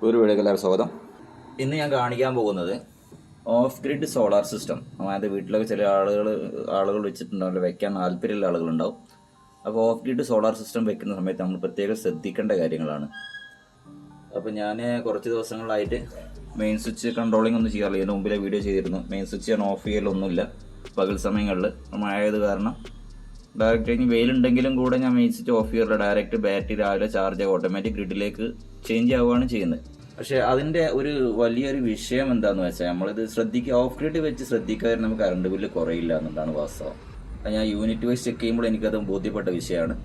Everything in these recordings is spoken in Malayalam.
ഒരു വീഡിയോക്ക് സ്വാഗതം. ഇന്ന് ഞാൻ കാണിക്കാൻ പോകുന്നത് ഓഫ് ഗ്രിഡ് സോളാർ സിസ്റ്റം. അതായത് വീട്ടിലൊക്കെ ചില ആളുകൾ വെച്ചിട്ടുണ്ടാവില്ല, വെക്കാൻ താല്പര്യമുള്ള ആളുകളുണ്ടാവും. അപ്പോൾ ഓഫ് ഗ്രിഡ് സോളാർ സിസ്റ്റം വെക്കുന്ന സമയത്ത് നമ്മൾ പ്രത്യേകം ശ്രദ്ധിക്കേണ്ട കാര്യങ്ങളാണ്. അപ്പോൾ ഞാൻ കുറച്ച് ദിവസങ്ങളായിട്ട് മെയിൻ സ്വിച്ച് കൺട്രോളിംഗ് ഒന്നും ചെയ്യാറില്ല. ഇതിന് മുമ്പിലെ വീഡിയോ ചെയ്തിരുന്നു. മെയിൻ സ്വിച്ച് ഞാൻ ഓഫ് ചെയ്യലൊന്നുമില്ല പകൽ സമയങ്ങളിൽ. മഴയായത് കാരണം ഡയറക്റ്റ് കഴിഞ്ഞ് വെയിലുണ്ടെങ്കിലും കൂടെ ഞാൻ മെയിൻ സ്വിച്ച് ഓഫ് ചെയ്യാറില്ല. ഡയറക്റ്റ് ബാറ്ററി രാവിലെ ചാർജ് ആകും, ഓട്ടോമാറ്റിക് ഗ്രിഡിലേക്ക് ചേഞ്ച് ആവുകയാണ് ചെയ്യുന്നത്. പക്ഷേ അതിൻ്റെ ഒരു വലിയൊരു വിഷയം എന്താണെന്ന് വെച്ചാൽ നമ്മളിത് ഓഫ് ഗ്രിഡ് വെച്ച് ശ്രദ്ധിക്കാതെ നമുക്ക് കറണ്ട് ബില്ല് കുറയില്ല എന്നുള്ളതാണ് വാസ്തവം. അത് ഞാൻ യൂണിറ്റ് വൈസ് ചെക്ക് ചെയ്യുമ്പോൾ എനിക്കത് ബോധ്യപ്പെട്ട വിഷയമാണ്.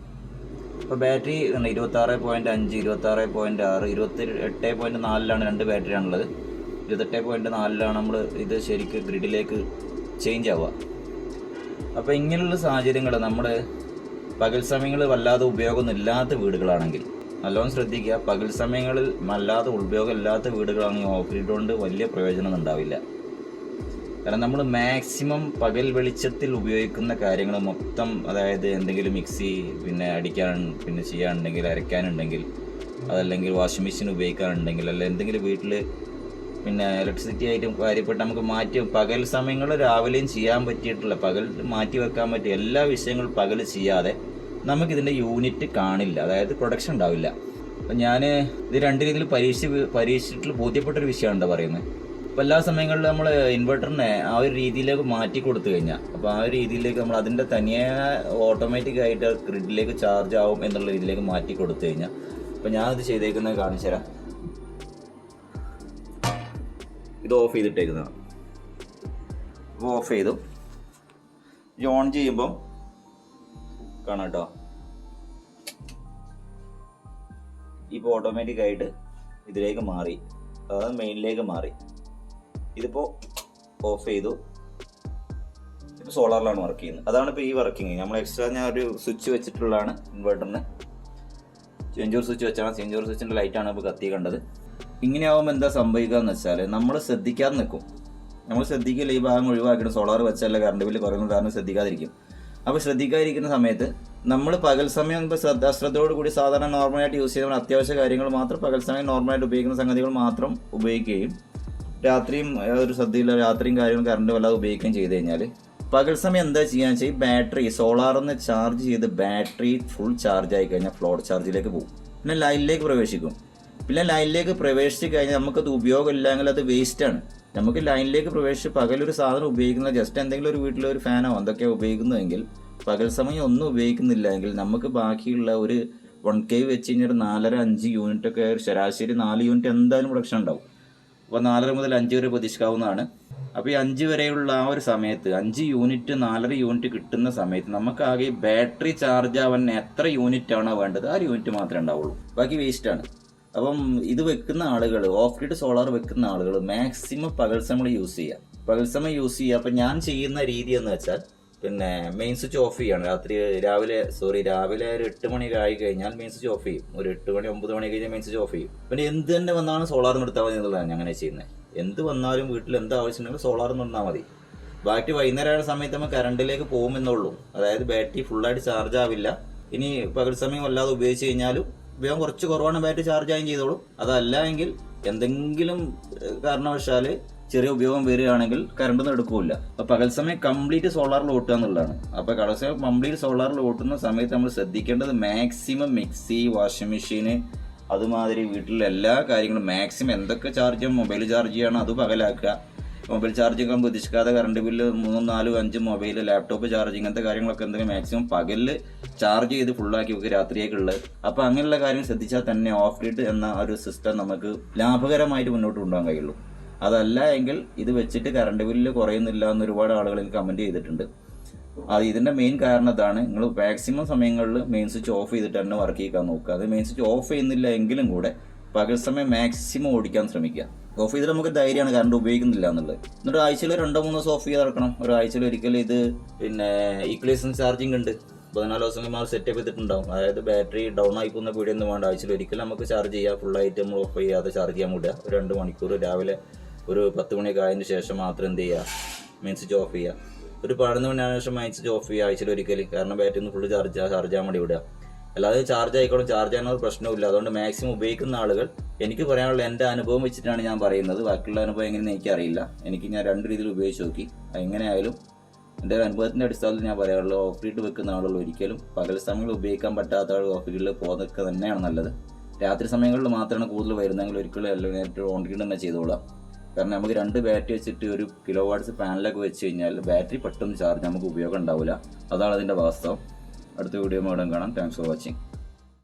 ഇപ്പോൾ ബാറ്ററി 26.5, 26.6, 28.4 രണ്ട് ബാറ്ററിയാണുള്ളത്. 28.4 നമ്മൾ ഇത് ശരിക്കും ഗ്രിഡിലേക്ക് ചേഞ്ച് ആവുക. അപ്പോൾ ഇങ്ങനെയുള്ള സാഹചര്യങ്ങൾ നമ്മൾ പകൽ സമയങ്ങളിൽ വല്ലാതെ ഉപയോഗമൊന്നും ഇല്ലാത്ത വീടുകളാണെങ്കിൽ നല്ലോണം ശ്രദ്ധിക്കുക. പകൽ സമയങ്ങളിൽ വല്ലാതെ ഉപയോഗം ഇല്ലാത്ത വീടുകളാണെങ്കിൽ ഓഫ് ഗ്രിഡ് കൊണ്ട് വലിയ പ്രയോജനം ഉണ്ടാവില്ല. കാരണം നമ്മൾ മാക്സിമം പകൽ വെളിച്ചത്തിൽ ഉപയോഗിക്കുന്ന കാര്യങ്ങൾ മൊത്തം, അതായത് എന്തെങ്കിലും മിക്സി അടിക്കാൻ ചെയ്യാനുണ്ടെങ്കിൽ, അരയ്ക്കാനുണ്ടെങ്കിൽ, അതല്ലെങ്കിൽ വാഷിംഗ് മെഷീൻ ഉപയോഗിക്കാനുണ്ടെങ്കിൽ, അല്ല എന്തെങ്കിലും വീട്ടിൽ ഇലക്ട്രിസിറ്റി ആയിട്ടും കാര്യപ്പെട്ട് നമുക്ക് പകൽ സമയങ്ങൾ രാവിലെയും ചെയ്യാൻ പറ്റിയിട്ടുള്ള, പകൽ മാറ്റി വെക്കാൻ പറ്റിയ എല്ലാ വിഷയങ്ങളും പകൽ ചെയ്യാതെ നമുക്കിതിൻ്റെ യൂണിറ്റ് കാണില്ല, അതായത് പ്രൊഡക്ഷൻ ഉണ്ടാവില്ല. അപ്പം ഞാൻ ഇത് രണ്ട് രീതിയിൽ പരീക്ഷിച്ചിട്ട് ബോധ്യപ്പെട്ടൊരു വിഷയമാണ് എന്താ പറയുന്നത്. അപ്പോൾ എല്ലാ സമയങ്ങളിലും നമ്മൾ ഇൻവെർട്ടറിനെ ആ ഒരു രീതിയിലേക്ക് മാറ്റി കൊടുത്തു കഴിഞ്ഞാൽ, അപ്പോൾ ആ ഒരു രീതിയിലേക്ക് നമ്മൾ അതിൻ്റെ തനിയെ ഓട്ടോമാറ്റിക്കായിട്ട് ഗ്രിഡിലേക്ക് ചാർജ് ആവും എന്നുള്ള രീതിയിലേക്ക് മാറ്റി കൊടുത്തു കഴിഞ്ഞാൽ, അപ്പോൾ ഞാനത് ചെയ്തേക്കുന്നത് കാണിച്ചു തരാം. ഇത് ഓഫ് ചെയ്തിട്ടേക്കുന്നതാണ്. അപ്പോൾ ഓഫ് ചെയ്തു. ഇത് ഓൺ ചെയ്യുമ്പം കാണാം കേട്ടോ, ഇപ്പോൾ ഓട്ടോമാറ്റിക്കായിട്ട് ഇതിലേക്ക് മാറി, അതായത് മെയിനിലേക്ക് മാറി. ഇതിപ്പോൾ ഓഫ് ചെയ്തു. ഇപ്പോൾ സോളാറിലാണ് വർക്ക് ചെയ്യുന്നത്. അതാണ് ഇപ്പോൾ ഈ വർക്കിങ്. നമ്മൾ എക്സ്ട്രാ ഞാൻ ഒരു സ്വിച്ച് വെച്ചിട്ടുള്ളതാണ് ഇൻവെർട്ടറിന്. സെഞ്ചൂർ സ്വിച്ച് വെച്ചാണ്. സെഞ്ചൂർ സ്വിച്ചിൻ്റെ ലൈറ്റാണ് ഇപ്പോൾ കത്തി കണ്ടത്. ഇങ്ങനെയാവുമ്പോൾ എന്താ സംഭവിക്കുക എന്ന് വെച്ചാൽ നമ്മൾ ശ്രദ്ധിക്കാതെ നിൽക്കും. നമ്മൾ ശ്രദ്ധിക്കില്ല, ഈ ഭാഗം ഒഴിവാക്കിയിട്ട് സോളാർ വെച്ചല്ല കറണ്ട് ബില്ല് കുറയുന്ന കാരണം ശ്രദ്ധിക്കാതിരിക്കും. അപ്പോൾ ശ്രദ്ധിക്കാതിരിക്കുന്ന സമയത്ത് നമ്മൾ പകൽ സമയം അശ്രദ്ധയോട് കൂടി സാധാരണ നോർമലായിട്ട് യൂസ് ചെയ്യുന്ന അത്യാവശ്യ കാര്യങ്ങൾ മാത്രം, പകൽ സമയം നോർമലായിട്ട് ഉപയോഗിക്കുന്ന സംഗതികൾ മാത്രം ഉപയോഗിക്കുകയും രാത്രിയും ഒരു ശ്രദ്ധയില്ല, രാത്രിയും കാര്യങ്ങളും കറണ്ട് വല്ലാതെ ഉപയോഗിക്കുകയും ചെയ്ത് കഴിഞ്ഞാൽ പകൽ സമയം എന്താ ചെയ്യാന്ന് വെച്ചാൽ ഈ ബാറ്ററി സോളാറിന്ന് ചാർജ് ചെയ്ത് ബാറ്ററി ഫുൾ ചാർജ് ആയി കഴിഞ്ഞാൽ ഫ്ലോട്ട് ചാർജിലേക്ക് പോകും. പിന്നെ ലൈനിലേക്ക് പ്രവേശിക്കും. പിന്നെ ലൈനിലേക്ക് പ്രവേശിച്ച് കഴിഞ്ഞാൽ നമുക്കത് ഉപയോഗമില്ലെങ്കിൽ അത് വേസ്റ്റാണ്. നമുക്ക് ലൈനിലേക്ക് പ്രവേശിച്ച് പകലൊരു സാധനം ഉപയോഗിക്കുന്നത് ജസ്റ്റ് എന്തെങ്കിലും ഒരു വീട്ടിലൊരു ഫാനോ എന്തൊക്കെയാണ് ഉപയോഗിക്കുന്നതെങ്കിൽ, പകൽ സമയം ഒന്നും ഉപയോഗിക്കുന്നില്ലെങ്കിൽ നമുക്ക് ബാക്കിയുള്ള ഒരു 1K വെച്ച് കഴിഞ്ഞാൽ 4.5 യൂണിറ്റൊക്കെ ശരാശരി 4 യൂണിറ്റ് എന്തായാലും പ്രൊഡക്ഷൻ ഉണ്ടാവും. അപ്പോൾ 4 മുതൽ 5 വരെ പ്രതീക്ഷിക്കാവുന്നതാണ്. അപ്പോൾ ഈ 5 വരെയുള്ള ആ ഒരു സമയത്ത് 5 യൂണിറ്റ് 4.5 യൂണിറ്റ് കിട്ടുന്ന സമയത്ത് നമുക്ക് ആകെ ബാറ്ററി ചാർജ് ആവാൻ എത്ര യൂണിറ്റ് ആണോ വേണ്ടത് ആ യൂണിറ്റ് മാത്രമേ ഉണ്ടാവുള്ളൂ, ബാക്കി വേസ്റ്റാണ്. അപ്പം ഇത് വെക്കുന്ന ആളുകൾ, ഓഫ് ഗ്രിഡ് സോളാർ വെക്കുന്ന ആളുകൾ മാക്സിമം പകൽ സമയം യൂസ് ചെയ്യുക. അപ്പം ഞാൻ ചെയ്യുന്ന രീതി എന്ന് വെച്ചാൽ മെയിൻ സ്വിച്ച് ഓഫ് ചെയ്യാണ്. രാവിലെ ഒരു 8 മണി ആയി കഴിഞ്ഞാൽ മെയിൻ സ്വിച്ച് ഓഫ് ചെയ്യും. ഒരു 8 മണി 9 മണി കഴിഞ്ഞാൽ മെയിൻ സ്വിച്ച് ഓഫ് ചെയ്യും. പിന്നെ എന്ത് തന്നെ വന്നാലും സോളാർ നിർത്താൻ മതി എന്നുള്ളതാണ് ഞാൻ അങ്ങനെ ചെയ്യുന്നത്. എന്ത് വന്നാലും വീട്ടിൽ എന്ത് ആവശ്യമുണ്ടെങ്കിലും സോളാർ നിർത്താൽ മതി. ബാക്കി വൈകുന്നേരം സമയത്ത് നമ്മൾ കറണ്ടിലേക്ക് പോകുമെന്നുള്ളൂ, അതായത് ബാറ്ററി ഫുള്ളായിട്ട് ചാർജ് ആവില്ല. ഇനി പകൽ സമയം അല്ലാതെ ഉപയോഗിച്ച് കഴിഞ്ഞാലും ഉപയോഗം കുറച്ച് കുറവാണ്, ബാറ്ററി ചാർജ് ആയും ചെയ്തോളും. അതല്ല എങ്കിൽ എന്തെങ്കിലും കാരണവശാൽ ചെറിയ ഉപയോഗം വരികയാണെങ്കിൽ കറണ്ടൊന്നും എടുക്കില്ല. അപ്പോൾ പകൽ സമയം കംപ്ലീറ്റ് സോളാറിൽ ഓട്ടുക എന്നുള്ളതാണ്. അപ്പോൾ പകൽ സമയം കംപ്ലീറ്റ് സോളാറിൽ ഓട്ടുന്ന സമയത്ത് നമ്മൾ ശ്രദ്ധിക്കേണ്ടത് മാക്സിമം മിക്സി, വാഷിംഗ് മെഷീന്, അതുമാതിരി വീട്ടിലെ എല്ലാ കാര്യങ്ങളും മാക്സിമം എന്തൊക്കെ ചാർജ് ചെയ്യാം, മൊബൈൽ ചാർജ് ചെയ്യണം അത് പകലാക്കുക. മൊബൈൽ ചാർജിങ് ഒക്കെ പ്രതീക്ഷിക്കാതെ current bill 3, 4, 5 mobile, laptop charge, ഇങ്ങനത്തെ കാര്യങ്ങളൊക്കെ എന്തെങ്കിലും മാക്സിമം പകലിൽ ചാർജ് ചെയ്ത് ഫുള്ളാക്കി വെക്കുക രാത്രിയേക്കുള്ളത്. അപ്പോൾ അങ്ങനെയുള്ള കാര്യം ശ്രദ്ധിച്ചാൽ തന്നെ ഓഫ് ഗ്രിഡ് എന്ന ഒരു സിസ്റ്റം നമുക്ക് ലാഭകരമായിട്ട് മുന്നോട്ട് കൊണ്ടുപോകാൻ കഴിയുള്ളൂ. അതല്ല എങ്കിൽ ഇത് വെച്ചിട്ട് കറണ്ട് ബില്ല് കുറയുന്നില്ല എന്ന് ഒരുപാട് ആളുകൾ എനിക്ക് കമൻറ്റ് ചെയ്തിട്ടുണ്ട്. ഇതിൻ്റെ മെയിൻ കാരണം ഇതാണ്. നിങ്ങൾ മാക്സിമം സമയങ്ങളിൽ മെയിൻ സ്വിച്ച് ഓഫ് ചെയ്തിട്ട് തന്നെ വർക്ക് ചെയ്യാൻ നോക്കുക. അത് മെയിൻ സ്വിച്ച് ഓഫ് ചെയ്യുന്നില്ല എങ്കിലും കൂടെ പകൽ സമയം മാക്സിമം ഓടിക്കാൻ ശ്രമിക്കുക. ഓഫ് ചെയ്തിട്ട് നമുക്ക് ധൈര്യമാണ് കറണ്ട് ഉപയോഗിക്കുന്നില്ല എന്നുള്ളത്. എന്നിട്ട് ആഴ്ചയിൽ 2-3 ദിവസം ഓഫ് ചെയ്ത് നടക്കണം. ഒരാഴ്ചയിൽ ഒരിക്കൽ ഇത് ഈക്വലൈസർ ചാർജിങ് ഉണ്ട്. 14 ദിവസം സെറ്റപ്പ് ചെയ്തിട്ടുണ്ടാവും. അതായത് ബാറ്ററി ഡൗൺ ആയി പോകുന്ന പീടിയൊന്നും വേണ്ട. ആഴ്ചയിൽ ഒരിക്കൽ നമുക്ക് ചാർജ് ചെയ്യാം. ഫുള്ളായിട്ട് നമ്മൾ ഓഫ് ചെയ്യാതെ ചാർജ് ചെയ്യാൻ വിടുക. ഒരു 2 മണിക്കൂർ രാവിലെ ഒരു 10 മണിയൊക്കെ ആയതിന് ശേഷം മാത്രം എന്ത് ചെയ്യുക, മെയിൻ സ്വിച്ച് ഓഫ് ചെയ്യുക. ഒരു 11 മണിയായ ശേഷം മെയിൻ സ്വിച്ച് ഓഫ് ചെയ്യുക ആഴ്ചയിൽ ഒരിക്കൽ. കാരണം ബാറ്ററി ഒന്ന് ഫുള്ള് ചാർജ് ചെയ്യാൻ വേണ്ടി വിടുക. അല്ലാതെ ചാർജ് ആയിക്കോളും, ചാർജ് ചെയ്യാൻ ഒരു പ്രശ്നമില്ല. അതുകൊണ്ട് മാക്സിമം ഉപയോഗിക്കുന്ന ആളുകൾ, എനിക്ക് പറയാനുള്ള എൻ്റെ അനുഭവം വെച്ചിട്ടാണ് ഞാൻ പറയുന്നത്. ബാക്കിയുള്ള അനുഭവം എങ്ങനെയെന്ന് എനിക്കറിയില്ല. ഞാൻ 2 രീതിയിൽ ഉപയോഗിച്ച് നോക്കി. എങ്ങനെയായാലും എൻ്റെ ഒരു അനുഭവത്തിൻ്റെ അടിസ്ഥാനത്തിൽ ഞാൻ പറയാനുള്ളത്, ഓഫ് ഗ്രിഡ് വെക്കുന്ന ആളുകൾ ഒരിക്കലും പകൽ സമയങ്ങളിൽ ഉപയോഗിക്കാൻ പറ്റാത്ത ആൾ ഓഫ് ഗ്രിഡിൽ പോകുന്നതൊക്കെ തന്നെയാണ് നല്ലത്. രാത്രി സമയങ്ങളിൽ മാത്രമാണ് കൂടുതൽ വരുന്നതെങ്കിൽ ഒരിക്കലും എല്ലാം ഓൺ ഗ്രിഡ് തന്നെ ചെയ്തോളാം. കാരണം നമുക്ക് 2 ബാറ്ററി വെച്ചിട്ട് ഒരു കിലോ വാട്ട്സ് പാനലൊക്കെ വെച്ച് കഴിഞ്ഞാൽ ബാറ്ററി പെട്ടെന്ന് ചാർജ്, നമുക്ക് ഉപയോഗം ഉണ്ടാവില്ല. അതാണ് അതിൻ്റെ വാസ്തവം. അടുത്ത വീഡിയോ കാണാം. Thanks for watching.